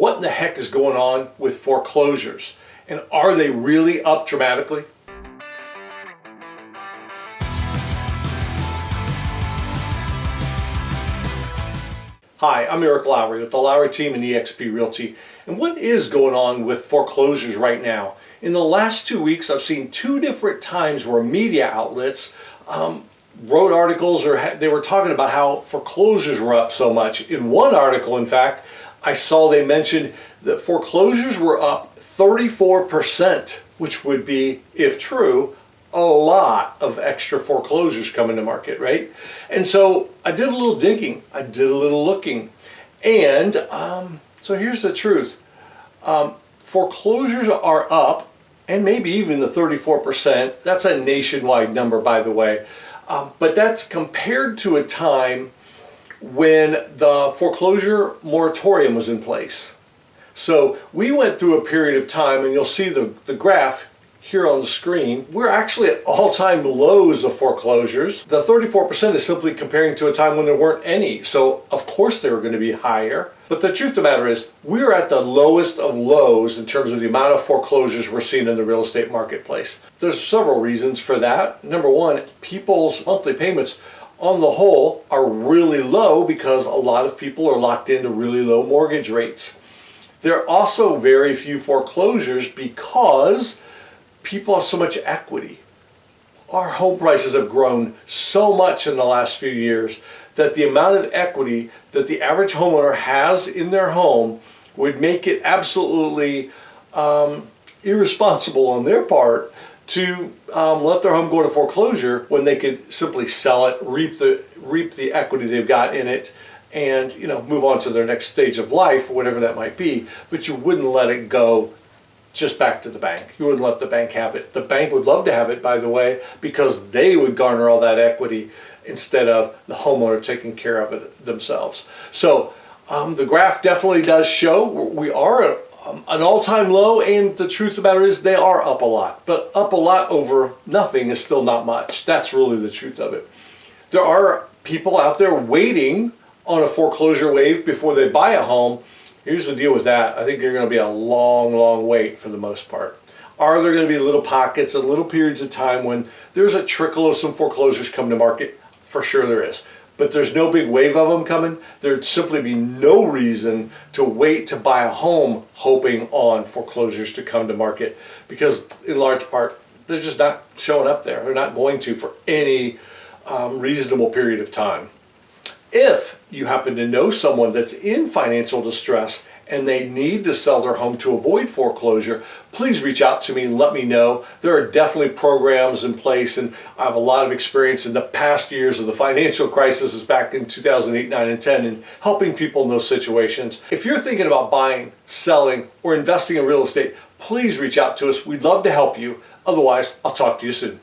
what in the heck is going on with foreclosures? And are they really up dramatically? Hi, I'm Eric Lowry with the Lowry Team and eXp Realty. And what is going on with foreclosures right now? In the last 2 weeks, I've seen two different times where media outlets wrote articles or they were talking about how foreclosures were up so much. In one article, in fact, I saw they mentioned that foreclosures were up 34%, which would be, if true, a lot of extra foreclosures coming to market, right? And so I did a little digging, I did a little looking, and so here's the truth. Foreclosures are up, and maybe even the 34%. That's a nationwide number, by the way, but that's compared to a time when the foreclosure moratorium was in place. So we went through a period of time, and you'll see the graph here on the screen. We're actually at all-time lows of foreclosures. The 34% is simply comparing to a time when there weren't any. So of course they were going to be higher. But the truth of the matter is, we're at the lowest of lows in terms of the amount of foreclosures we're seeing in the real estate marketplace. There's several reasons for that. Number one, people's monthly payments on the whole are really low because a lot of people are locked into really low mortgage rates. There are also very few foreclosures because people have so much equity. Our home prices have grown so much in the last few years that the amount of equity that the average homeowner has in their home would make it absolutely irresponsible on their part to let their home go to foreclosure when they could simply sell it, reap the equity they've got in it, and move on to their next stage of life, whatever that might be. But you wouldn't let it go just back to the bank. You wouldn't let the bank have it. The bank would love to have it, by the way, because they would garner all that equity instead of the homeowner taking care of it themselves. So the graph definitely does show we are at an all-time low, and the truth of the matter is they are up a lot. But up a lot over nothing is still not much. That's really the truth of it. There are people out there waiting on a foreclosure wave before they buy a home. Here's the deal with that. I think you're going to be a long, long wait for the most part. Are there going to be little pockets and little periods of time when there's a trickle of some foreclosures coming to market? For sure there is. But there's no big wave of them coming. There'd simply be no reason to wait to buy a home hoping on foreclosures to come to market, because in large part, they're just not showing up there. They're not going to for any reasonable period of time. If you happen to know someone that's in financial distress and they need to sell their home to avoid foreclosure, please reach out to me and let me know. There are definitely programs in place, and I have a lot of experience in the past years of the financial crisis back in 2008, 9, and 10 in helping people in those situations. If you're thinking about buying, selling, or investing in real estate, please reach out to us. We'd love to help you. Otherwise, I'll talk to you soon.